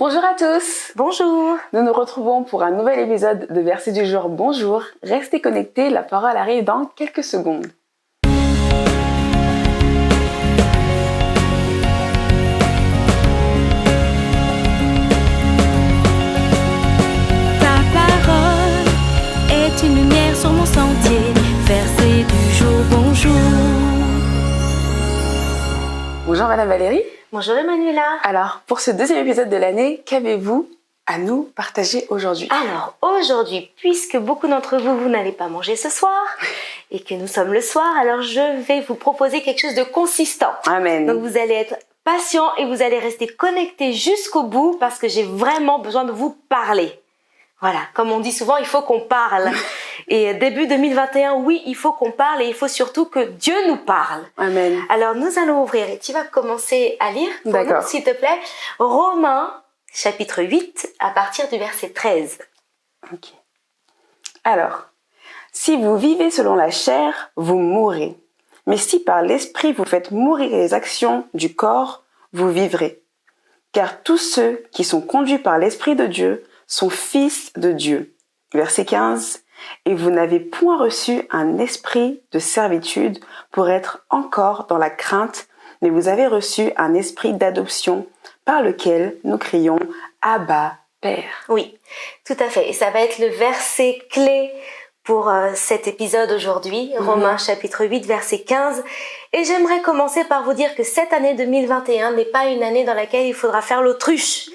Bonjour à tous. Bonjour. Nous nous retrouvons pour un nouvel épisode de Verset du jour. Bonjour. Restez connectés, la parole arrive dans quelques secondes. Ta parole est une lumière sur mon sentier. Verset du jour, bonjour. Bonjour Madame Valérie. Bonjour Emmanuela. Alors, pour ce deuxième épisode de l'année, qu'avez-vous à nous partager aujourd'hui? Alors, aujourd'hui, puisque beaucoup d'entre vous n'allez pas manger ce soir et que nous sommes le soir, alors je vais vous proposer quelque chose de consistant. Amen. Donc vous allez être patient et vous allez rester connectés jusqu'au bout parce que j'ai vraiment besoin de vous parler. Voilà, comme on dit souvent, il faut qu'on parle. Et début 2021, oui, il faut qu'on parle et il faut surtout que Dieu nous parle. Amen. Alors nous allons ouvrir et tu vas commencer à lire pour D'accord. nous, s'il te plaît, Romains chapitre 8 à partir du verset 13. Ok. Alors, si vous vivez selon la chair, vous mourrez. Mais si par l'esprit vous faites mourir les actions du corps, vous vivrez. Car tous ceux qui sont conduits par l'esprit de Dieu sont fils de Dieu. Verset 15. Et vous n'avez point reçu un esprit de servitude pour être encore dans la crainte, mais vous avez reçu un esprit d'adoption par lequel nous crions « Abba, Père ». Oui, tout à fait. Et ça va être le verset clé pour cet épisode aujourd'hui, Romains chapitre 8, verset 15. Et j'aimerais commencer par vous dire que cette année 2021 n'est pas une année dans laquelle il faudra faire l'autruche.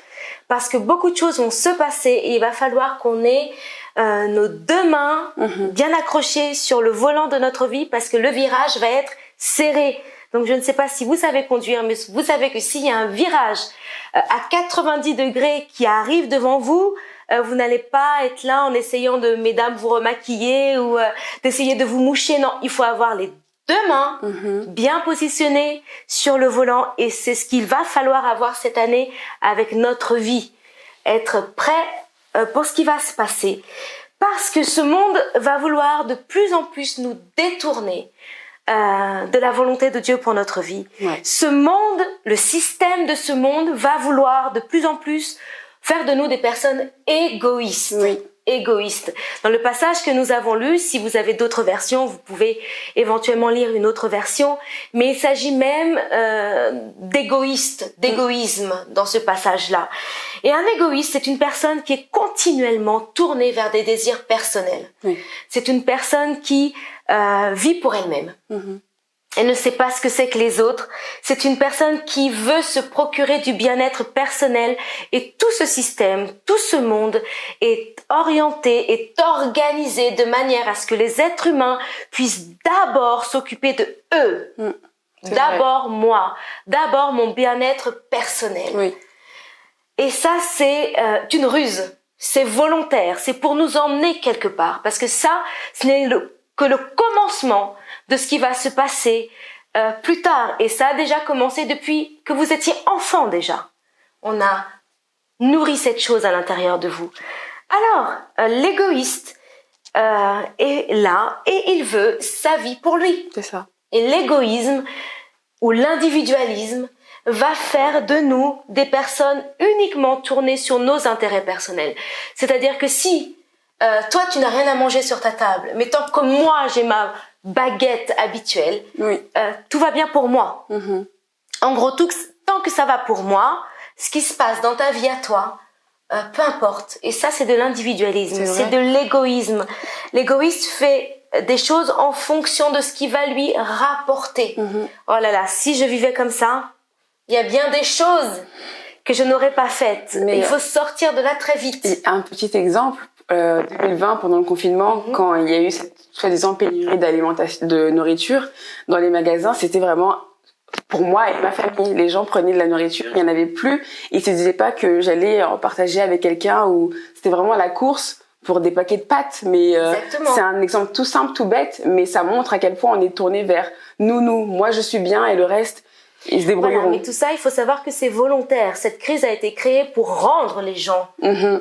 Parce que beaucoup de choses vont se passer et il va falloir qu'on ait nos deux mains bien accrochées sur le volant de notre vie parce que le virage va être serré. Donc je ne sais pas si vous savez conduire, mais vous savez que s'il y a un virage à 90 degrés qui arrive devant vous, vous n'allez pas être là en essayant de, mesdames, vous remaquiller ou d'essayer de vous moucher. Non, il faut avoir les deux mains bien positionnées sur le volant et c'est ce qu'il va falloir avoir cette année avec notre vie. Être prêt pour ce qui va se passer. Parce que ce monde va vouloir de plus en plus nous détourner de la volonté de Dieu pour notre vie. Ouais. Ce monde, le système de ce monde va vouloir de plus en plus faire de nous des personnes égoïstes. Oui. Égoïste. Dans le passage que nous avons lu, si vous avez d'autres versions, vous pouvez éventuellement lire une autre version, mais il s'agit même d'égoïsme dans ce passage-là. Et un égoïste, c'est une personne qui est continuellement tournée vers des désirs personnels. Oui. C'est une personne qui vit pour elle-même. Elle ne sait pas ce que c'est que les autres. C'est une personne qui veut se procurer du bien-être personnel et tout ce système, tout ce monde est orienté, est organisé de manière à ce que les êtres humains puissent d'abord s'occuper de eux. D'abord moi, d'abord mon bien-être personnel. Oui. Et ça, c'est une ruse. C'est volontaire. C'est pour nous emmener quelque part. Parce que ça, ce n'est que le commencement de ce qui va se passer plus tard. Et ça a déjà commencé depuis que vous étiez enfant déjà. On a nourri cette chose à l'intérieur de vous. Alors, l'égoïste est là et il veut sa vie pour lui. C'est ça. Et l'égoïsme ou l'individualisme va faire de nous des personnes uniquement tournées sur nos intérêts personnels. C'est-à-dire que si toi, tu n'as rien à manger sur ta table, mais tant que moi, j'ai ma baguette habituelle, Oui. tout va bien pour moi. En gros, tant que ça va pour moi, ce qui se passe dans ta vie à toi, peu importe. Et ça, c'est de l'individualisme, c'est de l'égoïsme. L'égoïste fait des choses en fonction de ce qui va lui rapporter. Oh là là, si je vivais comme ça, il y a bien des choses que je n'aurais pas faites. Mais il faut sortir de là très vite. Un petit exemple, 2020, pendant le confinement, quand il y a eu cette soi-disant pénurie d'alimentation, de nourriture dans les magasins, c'était vraiment, pour moi et ma famille, les gens prenaient de la nourriture, il n'y en avait plus, ils se disaient pas que j'allais en partager avec quelqu'un ou c'était vraiment la course pour des paquets de pâtes, mais c'est un exemple tout simple, tout bête, mais ça montre à quel point on est tourné vers nous, moi je suis bien et le reste, ils se débrouilleront. Voilà, mais tout ça, il faut savoir que c'est volontaire. Cette crise a été créée pour rendre les gens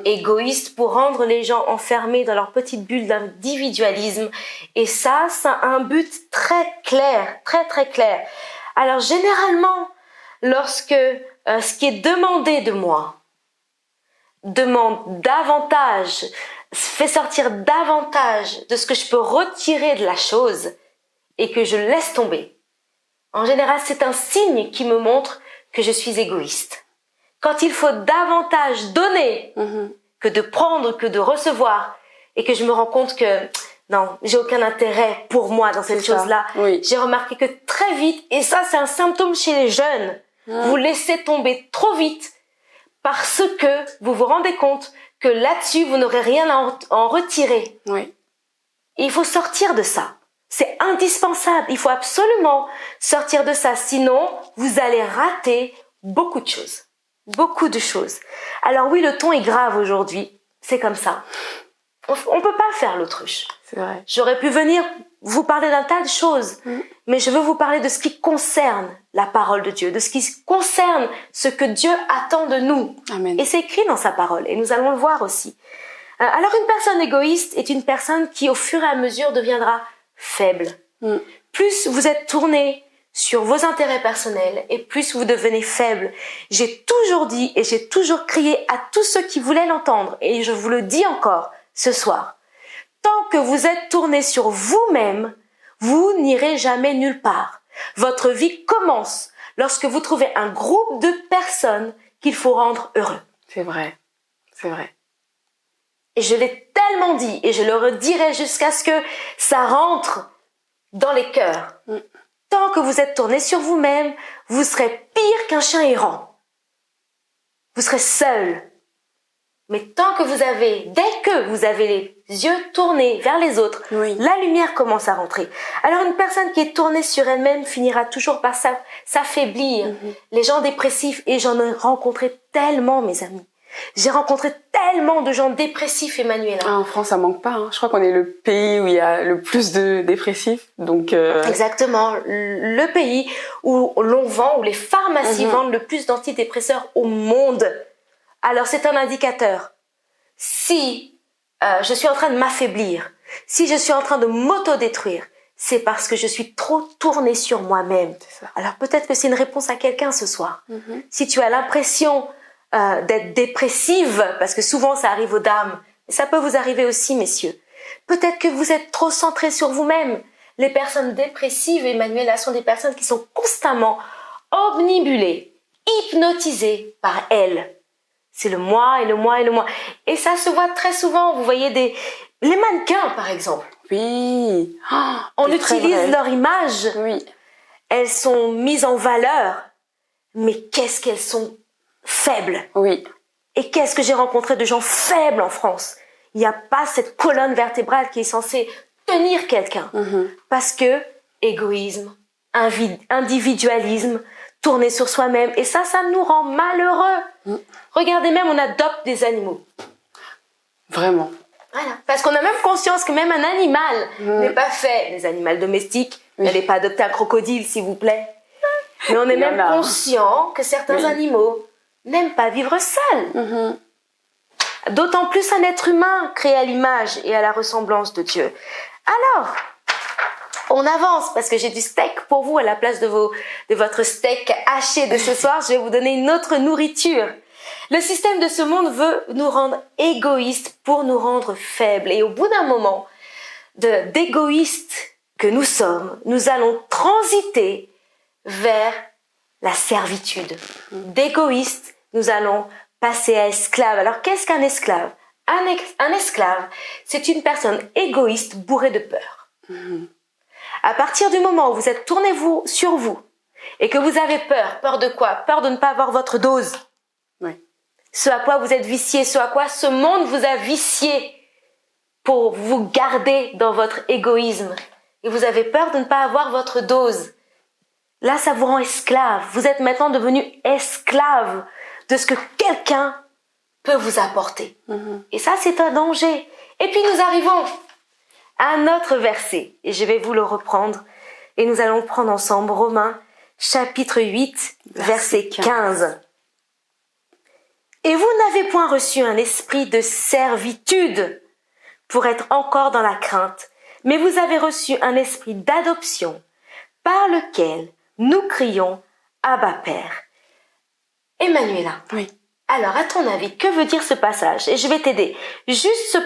égoïstes, pour rendre les gens enfermés dans leur petite bulle d'individualisme. Et ça a un but très clair, très très clair. Alors généralement, lorsque ce qui est demandé de moi demande davantage, fait sortir davantage de ce que je peux retirer de la chose et que je laisse tomber, en général, c'est un signe qui me montre que je suis égoïste. Quand il faut davantage donner que de prendre, que de recevoir, et que je me rends compte que non, j'ai aucun intérêt pour moi dans cette chose-là, oui. J'ai remarqué que très vite, et ça c'est un symptôme chez les jeunes, vous laissez tomber trop vite parce que vous vous rendez compte que là-dessus, vous n'aurez rien à en retirer. Oui. Et il faut sortir de ça. C'est indispensable. Il faut absolument sortir de ça. Sinon, vous allez rater beaucoup de choses. Beaucoup de choses. Alors oui, le ton est grave aujourd'hui. C'est comme ça. On peut pas faire l'autruche. C'est vrai. J'aurais pu venir vous parler d'un tas de choses, mais je veux vous parler de ce qui concerne la parole de Dieu, de ce qui concerne ce que Dieu attend de nous. Amen. Et c'est écrit dans sa parole, et nous allons le voir aussi. Alors une personne égoïste est une personne qui, au fur et à mesure, deviendra faible. Plus vous êtes tourné sur vos intérêts personnels et plus vous devenez faible. J'ai toujours dit et j'ai toujours crié à tous ceux qui voulaient l'entendre, et je vous le dis encore ce soir. Tant que vous êtes tourné sur vous-même, vous n'irez jamais nulle part. Votre vie commence lorsque vous trouvez un groupe de personnes qu'il faut rendre heureux. C'est vrai. C'est vrai. Et je l'ai tellement dit et je le redirai jusqu'à ce que ça rentre dans les cœurs. Tant que vous êtes tourné sur vous-même, vous serez pire qu'un chien errant. Vous serez seul. Mais dès que vous avez les yeux tournés vers les autres, la lumière commence à rentrer. Alors une personne qui est tournée sur elle-même finira toujours par s'affaiblir. Les gens dépressifs, et j'en ai rencontré tellement, mes amis. J'ai rencontré tellement de gens dépressifs, Emmanuela. Ah, en France, ça manque pas. Je crois qu'on est le pays où il y a le plus de dépressifs. Donc Exactement. Le pays où l'on vend, où les pharmacies vendent le plus d'antidépresseurs au monde. Alors c'est un indicateur. Si je suis en train de m'affaiblir, si je suis en train de m'autodétruire, c'est parce que je suis trop tournée sur moi-même. Alors peut-être que c'est une réponse à quelqu'un ce soir. Si tu as l'impression d'être dépressive, parce que souvent ça arrive aux dames, et ça peut vous arriver aussi, messieurs. Peut-être que vous êtes trop centrés sur vous-même. Les personnes dépressives, Emmanuela, sont des personnes qui sont constamment omnibulées, hypnotisées par elles. C'est le moi et le moi et le moi. Et ça se voit très souvent. Vous voyez les mannequins, par exemple. Oui. On utilise leur image. Oui. Elles sont mises en valeur. Mais qu'est-ce qu'elles sont faibles. Oui. Et qu'est-ce que j'ai rencontré de gens faibles en France. Il n'y a pas cette colonne vertébrale qui est censée tenir quelqu'un. Parce que égoïsme, individualisme, tourner sur soi-même. Et ça nous rend malheureux. Regardez, même on adopte des animaux. Vraiment. Voilà. Parce qu'on a même conscience que même un animal n'est pas fait. Les animaux domestiques, n'allez pas adopter un crocodile, s'il vous plaît. Mais on est même conscient que certains animaux n'aiment pas vivre seuls. D'autant plus un être humain créé à l'image et à la ressemblance de Dieu. Alors, on avance parce que j'ai du steak pour vous à la place de votre steak haché de ce soir. Je vais vous donner une autre nourriture. Le système de ce monde veut nous rendre égoïstes pour nous rendre faibles. Et au bout d'un moment d'égoïstes que nous sommes, nous allons transiter vers la servitude. D'égoïstes, nous allons passer à esclave. Alors qu'est-ce qu'un esclave ? Un esclave, c'est une personne égoïste bourrée de peur. À partir du moment où vous êtes tourné sur vous et que vous avez peur de quoi ? Peur de ne pas avoir votre dose. Ce à quoi vous êtes vicié, ce à quoi ce monde vous a vicié pour vous garder dans votre égoïsme. Et vous avez peur de ne pas avoir votre dose. Là, ça vous rend esclave. Vous êtes maintenant devenu esclave de ce que quelqu'un peut vous apporter. Et ça, c'est un danger. Et puis, nous arrivons à un autre verset. Et je vais vous le reprendre. Et nous allons le prendre ensemble. Romains, chapitre 8, verset 15. Et vous n'avez point reçu un esprit de servitude pour être encore dans la crainte, mais vous avez reçu un esprit d'adoption par lequel nous crions Abba Père. Emmanuela, Alors, à ton avis, que veut dire ce passage? Et je vais t'aider. Juste ce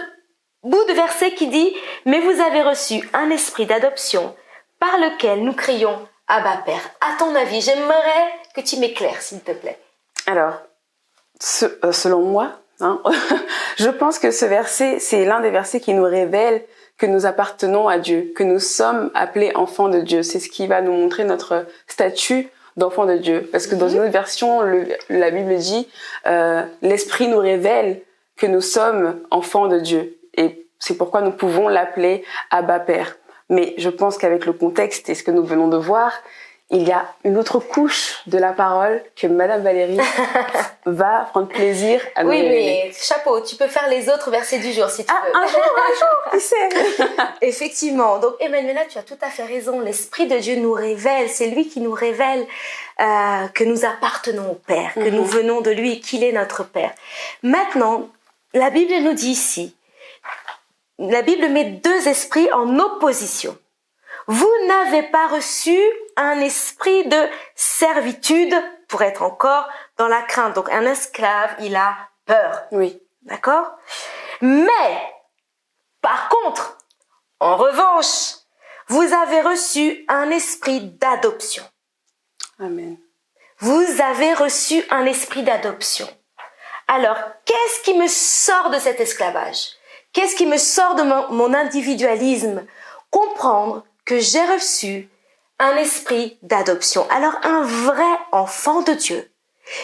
bout de verset qui dit « Mais vous avez reçu un esprit d'adoption par lequel nous crions « Abba Père ». À ton avis, j'aimerais que tu m'éclaires, s'il te plaît. Alors, selon moi, je pense que ce verset, c'est l'un des versets qui nous révèle que nous appartenons à Dieu, que nous sommes appelés enfants de Dieu. C'est ce qui va nous montrer notre statut d'enfant de Dieu. Parce que dans une autre version, la Bible dit l'Esprit nous révèle que nous sommes enfants de Dieu. Et c'est pourquoi nous pouvons l'appeler Abba Père. Mais je pense qu'avec le contexte et ce que nous venons de voir, il y a une autre couche de la parole que Madame Valérie va prendre plaisir à nous révéler. Oui, mais chapeau, tu peux faire les autres versets du jour si tu veux. Un jour, qui sait? Effectivement. Donc, Emmanuela, tu as tout à fait raison. L'Esprit de Dieu nous révèle. C'est lui qui nous révèle que nous appartenons au Père, que nous venons de lui, qu'il est notre Père. Maintenant, la Bible nous dit ici, la Bible met deux esprits en opposition. Vous n'avez pas reçu un esprit de servitude pour être encore dans la crainte. Donc, un esclave, il a peur. Oui. D'accord? Mais, par contre, en revanche, vous avez reçu un esprit d'adoption. Amen. Vous avez reçu un esprit d'adoption. Alors, qu'est-ce qui me sort de cet esclavage? Qu'est-ce qui me sort de mon individualisme? Comprendre que j'ai reçu un esprit d'adoption. Alors, un vrai enfant de Dieu,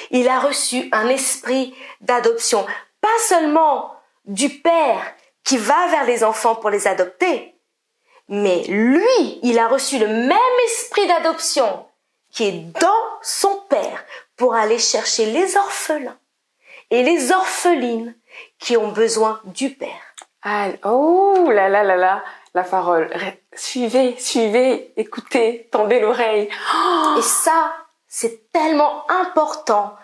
il a reçu un esprit d'adoption. Pas seulement du Père qui va vers les enfants pour les adopter, mais lui, il a reçu le même esprit d'adoption qui est dans son Père pour aller chercher les orphelins et les orphelines qui ont besoin du Père. Ah, oh là là là là, la parole. Suivez, écoutez, tendez l'oreille. Et ça, c'est tellement important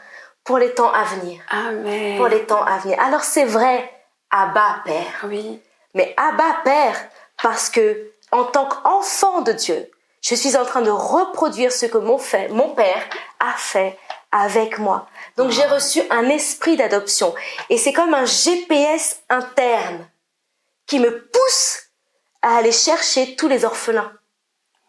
pour les temps à venir. Amen. Pour les temps à venir. Alors c'est vrai, Abba Père. Oui. Mais Abba Père, parce que en tant qu'enfant de Dieu, je suis en train de reproduire ce que mon Père a fait avec moi. Donc j'ai reçu un esprit d'adoption. Et c'est comme un GPS interne qui me pousse à aller chercher tous les orphelins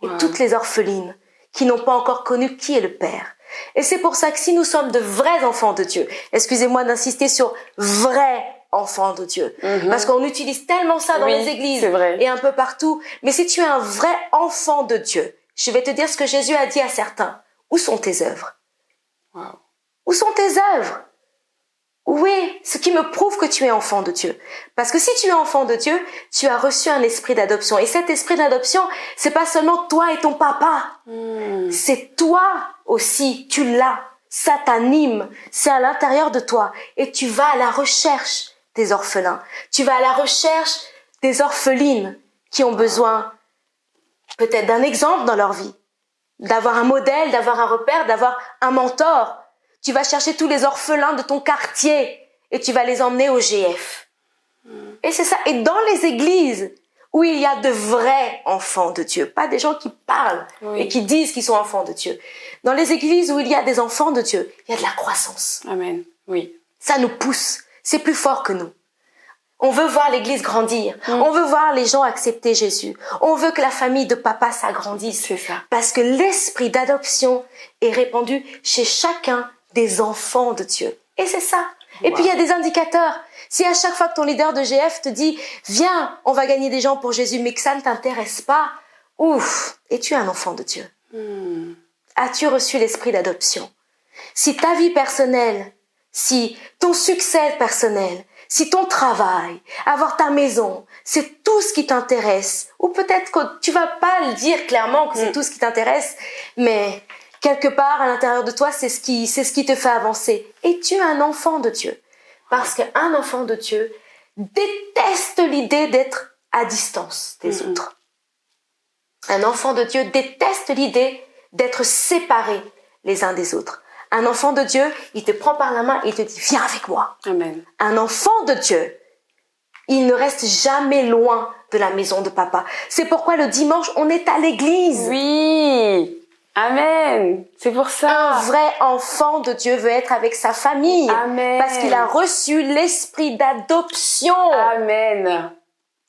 et toutes les orphelines qui n'ont pas encore connu qui est le Père. Et c'est pour ça que si nous sommes de vrais enfants de Dieu, excusez-moi d'insister sur vrais enfants de Dieu, parce qu'on utilise tellement ça dans les églises et un peu partout, mais si tu es un vrai enfant de Dieu, je vais te dire ce que Jésus a dit à certains. Où sont tes œuvres? Où sont tes œuvres? Oui, ce qui me prouve que tu es enfant de Dieu. Parce que si tu es enfant de Dieu, tu as reçu un esprit d'adoption. Et cet esprit d'adoption, c'est pas seulement toi et ton papa. C'est toi aussi, tu l'as. Ça t'anime. C'est à l'intérieur de toi. Et tu vas à la recherche des orphelins. Tu vas à la recherche des orphelines qui ont besoin peut-être d'un exemple dans leur vie. D'avoir un modèle, d'avoir un repère, d'avoir un mentor. Tu vas chercher tous les orphelins de ton quartier et tu vas les emmener au GF. Et c'est ça. Et dans les églises où il y a de vrais enfants de Dieu, pas des gens qui parlent et qui disent qu'ils sont enfants de Dieu. Dans les églises où il y a des enfants de Dieu, il y a de la croissance. Amen. Oui. Ça nous pousse. C'est plus fort que nous. On veut voir l'église grandir. On veut voir les gens accepter Jésus. On veut que la famille de papa s'agrandisse. C'est ça. Parce que l'esprit d'adoption est répandu chez chacun des enfants de Dieu. Et c'est ça. Et puis il y a des indicateurs. Si à chaque fois que ton leader de GF te dit « Viens, on va gagner des gens pour Jésus », mais que ça ne t'intéresse pas, ouf, es-tu un enfant de Dieu? As-tu reçu l'esprit d'adoption? Si ta vie personnelle, si ton succès personnel, si ton travail, avoir ta maison, c'est tout ce qui t'intéresse, ou peut-être que tu vas pas le dire clairement que c'est tout ce qui t'intéresse, mais quelque part à l'intérieur de toi, c'est ce qui te fait avancer. Es-tu un enfant de Dieu? Parce qu'un enfant de Dieu déteste l'idée d'être à distance des autres. Un enfant de Dieu déteste l'idée d'être séparés les uns des autres. Un enfant de Dieu, il te prend par la main et il te dit « Viens avec moi ». Amen. Un enfant de Dieu, il ne reste jamais loin de la maison de papa. C'est pourquoi le dimanche, on est à l'église. Oui. Amen. C'est pour ça. Un vrai enfant de Dieu veut être avec sa famille. Amen. Parce qu'il a reçu l'esprit d'adoption. Amen.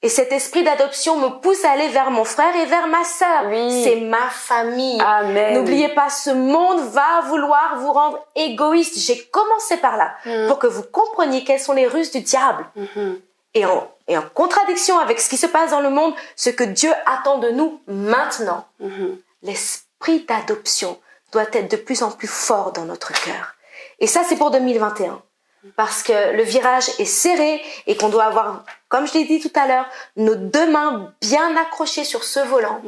Et cet esprit d'adoption me pousse à aller vers mon frère et vers ma sœur. Oui. C'est ma famille. Amen. N'oubliez pas, ce monde va vouloir vous rendre égoïste. J'ai commencé par là pour que vous compreniez quelles sont les ruses du diable. Et en contradiction avec ce qui se passe dans le monde, ce que Dieu attend de nous maintenant. L'esprit d'adoption doit être de plus en plus fort dans notre cœur. Et ça, c'est pour 2021. Parce que le virage est serré et qu'on doit avoir, comme je l'ai dit tout à l'heure, nos deux mains bien accrochées sur ce volant.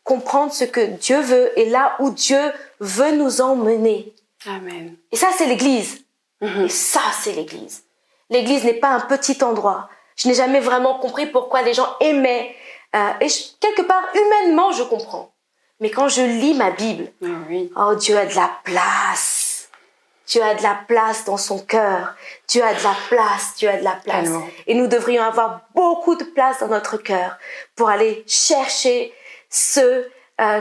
Comprendre ce que Dieu veut et là où Dieu veut nous emmener. Amen. Et ça, c'est l'Église. Et ça, c'est l'Église. L'Église n'est pas un petit endroit. Je n'ai jamais vraiment compris pourquoi les gens aimaient. Quelque part, humainement, je comprends. Mais quand je lis ma Bible, oh, Dieu a de la place. Dieu a de la place dans son cœur. Dieu a de la place. Dieu a de la place. Tellement. Et nous devrions avoir beaucoup de place dans notre cœur pour aller chercher ceux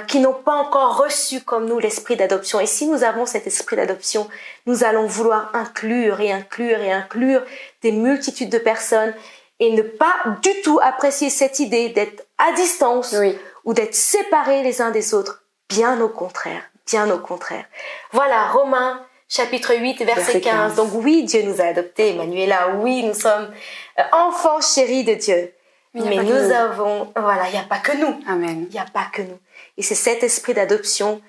qui n'ont pas encore reçu comme nous l'esprit d'adoption. Et si nous avons cet esprit d'adoption, nous allons vouloir inclure et inclure et inclure des multitudes de personnes et ne pas du tout apprécier cette idée d'être à distance ou d'être séparés les uns des autres. Bien au contraire, bien au contraire. Voilà, Romains chapitre 8, verset 15. Donc oui, Dieu nous a adoptés, Emmanuela, oui, nous sommes enfants chéris de Dieu. Mais nous avons, voilà, il n'y a pas que nous. Amen. Il n'y a pas que nous. Et c'est cet esprit d'adoption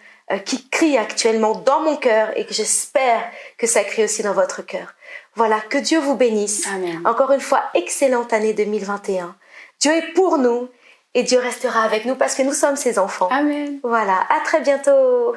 qui crie actuellement dans mon cœur et que j'espère que ça crie aussi dans votre cœur. Voilà, que Dieu vous bénisse. Amen. Encore une fois, excellente année 2021. Dieu est pour nous et Dieu restera avec nous parce que nous sommes ses enfants. Amen. Voilà, à très bientôt.